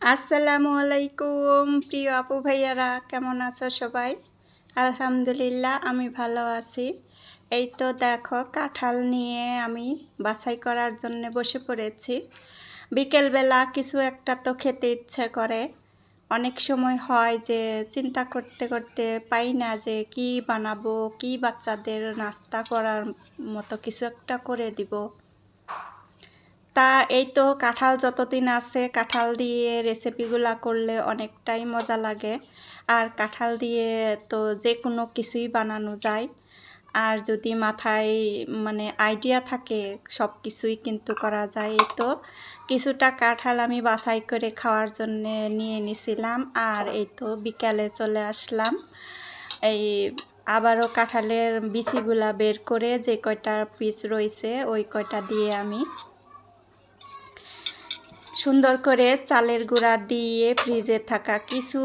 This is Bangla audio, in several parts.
আসসালামু আলাইকুম প্রিয় আপু ভাইয়ারা, কেমন আছো সবাই? আলহামদুলিল্লাহ আমি ভালো আছি। এই তো দেখো, কাঁঠাল নিয়ে আমি বাছাই করার জন্য বসে পড়েছি। বিকেলবেলা কিছু একটা তো খেতে ইচ্ছে করে। অনেক সময় হয় যে চিন্তা করতে করতে পাই না যে কি বানাবো, কি বাচ্চাদের নাস্তা করার মতো কিছু একটা করে দিব। তা এই তো কাঁঠাল যতদিন আছে কাঁঠাল দিয়ে রেসিপিগুলা করলে অনেকটাই মজা লাগে। আর কাঁঠাল দিয়ে তো যে কোনো কিছুই বানানো যায়। আর যদি মাথায় আইডিয়া থাকে সব কিছুই কিন্তু করা যায়। এই তো কিছুটা কাঁঠাল আমি বাছাই করে খাওয়ার জন্য নিয়ে নিছিলাম। আর এই তো বিকালে চলে আসলাম। এই আবারও কাঁঠালের বিচিগুলা বের করে যে কয়টা পিস রয়েছে ওই কয়টা দিয়ে আমি সুন্দর করে চালের গুঁড়া দিয়ে ফ্রিজে থাকা কিছু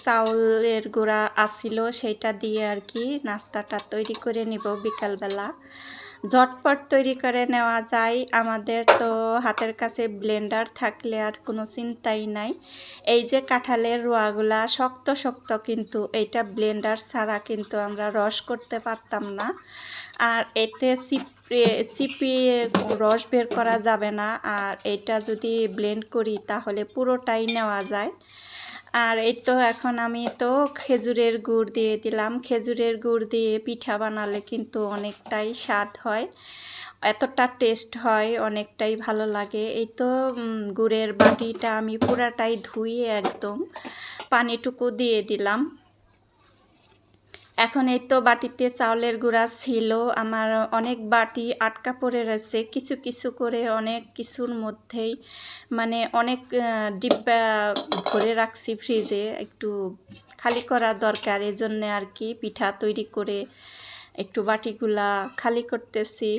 চাউলের গুঁড়া আসছিল সেটা দিয়ে আর কি নাস্তাটা তৈরি করে নিব বিকালবেলা। ঝটপট তৈরি করে নেওয়া যায়। আমাদের তো হাতের কাছে ব্লেন্ডার থাকলে আর কোনো চিন্তাই নাই। এই যে কাঁঠালের রোয়াগুলা শক্ত শক্ত, কিন্তু এইটা ব্লেন্ডার ছাড়া কিন্তু আমরা রস করতে পারতাম না। আর এতে চিপিয়ে রস বের করা যাবে না। আর এটা যদি ব্লেন্ড করি তাহলে পুরোটাই নেওয়া যায়। আর এই তো এখন আমি তো খেজুরের গুড় দিয়ে দিলাম। খেজুরের গুড় দিয়ে পিঠা বানালে কিন্তু অনেকটাই স্বাদ হয়, এতটা টেস্ট হয়, অনেকটাই ভালো লাগে। এই তো গুড়ের বাটিটা আমি পুরাটাই ধুয়ে একদম পানিটুকু দিয়ে দিলাম। এখন এই তো বাটিতে চাউলের গুঁড়া ছিল আমার, অনেক বাটি আটকা পড়ে রয়েছে কিছু কিছু করে, অনেক কিছুর মধ্যেই অনেক ডিব্বা ভরে রাখছি ফ্রিজে, একটু খালি করা দরকার। এই জন্যে আর কি পিঠা তৈরি করে একটু বাটিগুলা খালি করতেছি।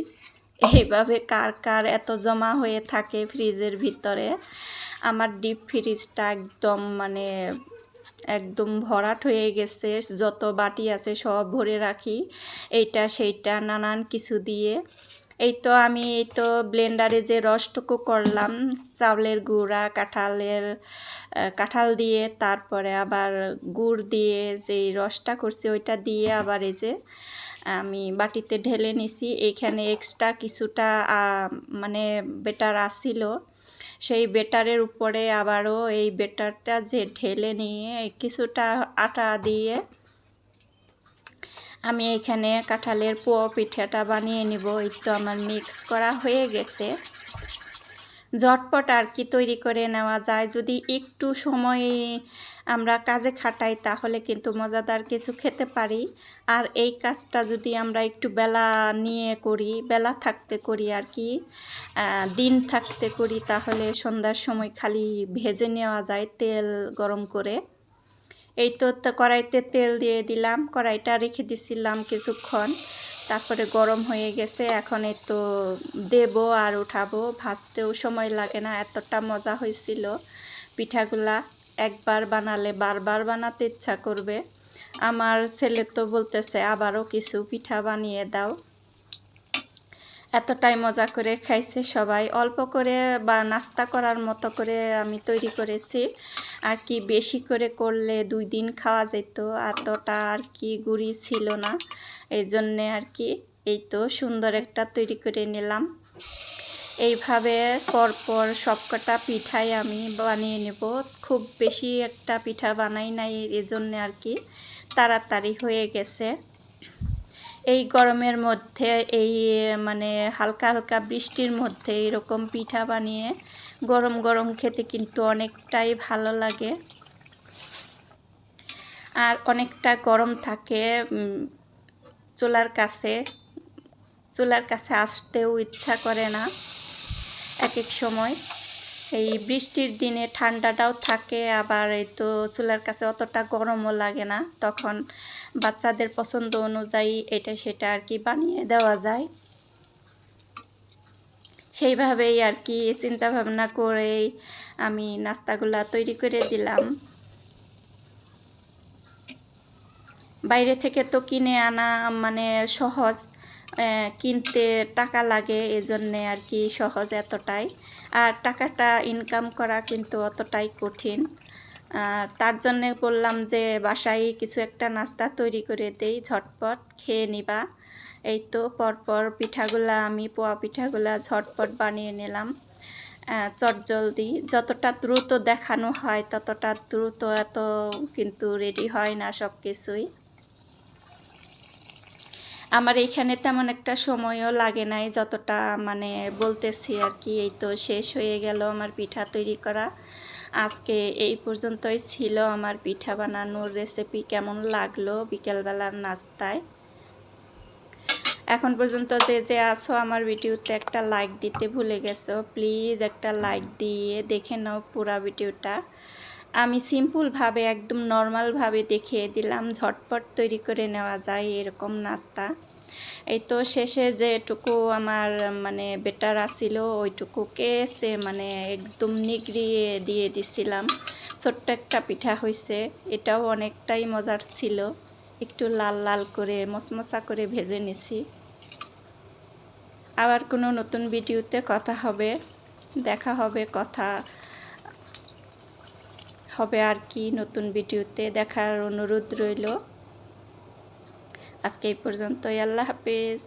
এইভাবে কার কার এত জমা হয়ে থাকে ফ্রিজের ভিতরে। আমার ডিপ ফ্রিজটা একদম ভরাট হয়ে গেছে, যত বাটি আছে সব ভরে রাখি এইটা সেইটা নানান কিছু দিয়ে। এই তো আমি এই তো ব্লেন্ডারে যে রসটুকু করলাম চাউলের গুঁড়া কাঁঠাল দিয়ে, তারপরে আবার গুড় দিয়ে যে রসটা করছি ওইটা দিয়ে আবার এই যে আমি বাটিতে ঢেলে নিছি। এইখানে এক্সট্রা কিছুটা বেটার আসছিল, সেই বেটারের উপরে আবারও এই বেটারটা যে ঢেলে নিয়ে কিছুটা আটা দিয়ে আমি এখানে কাঁঠালের পোয়া পিঠাটা বানিয়ে নিব। এই তো আমার মিক্স করা হয়ে গেছে। ঝটপট আর কি তৈরি করে নেওয়া যায়। যদি একটু সময় আমরা কাজে খাটাই তাহলে কিন্তু মজাদার কিছু খেতে পারি। আর এই কাজটা যদি আমরা একটু বেলা নিয়ে করি, বেলা থাকতে করি আর কি, দিন থাকতে করি, তাহলে সন্ধ্যার সময় খালি ভেজে নেওয়া যায় তেল গরম করে। এই তো কড়াইতে তেল দিয়ে দিলাম, কড়াইটা রেখে দিছিলাম কিছুক্ষণ, তারপরে গরম হয়ে গেছে। এখন এই তো দেব আর উঠাবো, ভাজতেও সময় লাগে না, এতটা মজা হয়েছিল পিঠাগুলা। একবার বানালে বারবার বানাতে ইচ্ছা করবে। আমার ছেলে তো বলতেছে আবারও কিছু পিঠা বানিয়ে দাও। এতটাই মজা করে খাইছে সবাই। অল্প করে বা নাস্তা করার মতো করে আমি তৈরি করেছি আর কি, বেশি করে করলে 2 দিন খাওয়া যেত, এতটা আর কি গুড়ি ছিল না, এই জন্যে আর কি। এই তো সুন্দর একটা তৈরি করে নিলাম। এইভাবে পরপর সবকটা পিঠাই আমি বানিয়ে নেব। খুব বেশি একটা পিঠা বানাই নাই, এই জন্যে আর কি তাড়াতাড়ি হয়ে গেছে। এই গরমের মধ্যে এই হালকা হালকা বৃষ্টির মধ্যে এরকম পিঠা বানিয়ে গরম গরম খেতে কিন্তু অনেকটাই ভালো লাগে। আর অনেকটা গরম থাকে, চুলার কাছে আসতেও ইচ্ছা করে না এক এক সময়। এই বৃষ্টির দিনে ঠান্ডাটাও থাকে, আবার এই তো চুলার কাছে অতটা গরমও লাগে না, তখন বাচ্চাদের পছন্দ অনুযায়ী এটা সেটা আর কি বানিয়ে দেওয়া যায়। সেইভাবেই আর কি চিন্তা ভাবনা করেই আমি নাস্তাগুলা তৈরি করে দিলাম। বাইরে থেকে তো কিনে আনা সহজ, কিনতে টাকা লাগে, এজন্যে আর কি সহজ এতটাই। আর টাকাটা ইনকাম করা কিন্তু অতটাই কঠিন। তার জন্যে বললাম যে বাসায় কিছু একটা নাস্তা তৈরি করে দেই, ঝটপট খেয়ে নিবা। এই তো পরপর পিঠাগুলা আমি পোয়া পিঠাগুলা ঝটপট বানিয়ে নিলাম চটজলদি। যতটা দ্রুত দেখানো হয় ততটা দ্রুত এত কিন্তু রেডি হয় না সব কিছুই। আমার এইখানে তেমন একটা সময়ও লাগে নাই, যতটা মানে বলতেছি আর কি। এই তো শেষ হয়ে গেল আমার পিঠা তৈরি করা। আজকে এই পর্যন্তই ছিল আমার পিঠা বানানোর রেসিপি। কেমন লাগলো বিকেলবেলার নাস্তায়? এখন পর্যন্ত যে আছো আমার ভিডিওতে একটা লাইক দিতে ভুলে গেছো, প্লিজ একটা লাইক দিয়ে দেখে নাও পুরা ভিডিওটা। আমি সিম্পলভাবে একদম নর্মালভাবে দেখিয়ে দিলাম, ঝটপট তৈরি করে নেওয়া যায় এরকম নাস্তা। এই তো শেষে যেটুকু আমার মানে বেটার আসছিল ওইটুকুকে মানে একদম নিগড়িয়ে দিয়ে দিছিলাম। ছোট্ট একটা পিঠা হয়েছে, এটাও অনেকটাই মজার ছিল। একটু লাল লাল করে মশমশা করে ভেজে নিছি। আবার কোনো নতুন ভিডিওতে দেখা হবে কথা হবে আর কি। নতুন ভিডিওতে দেখার অনুরোধ রইল। আজকে এই পর্যন্তই। আল্লাহ হাফেজ।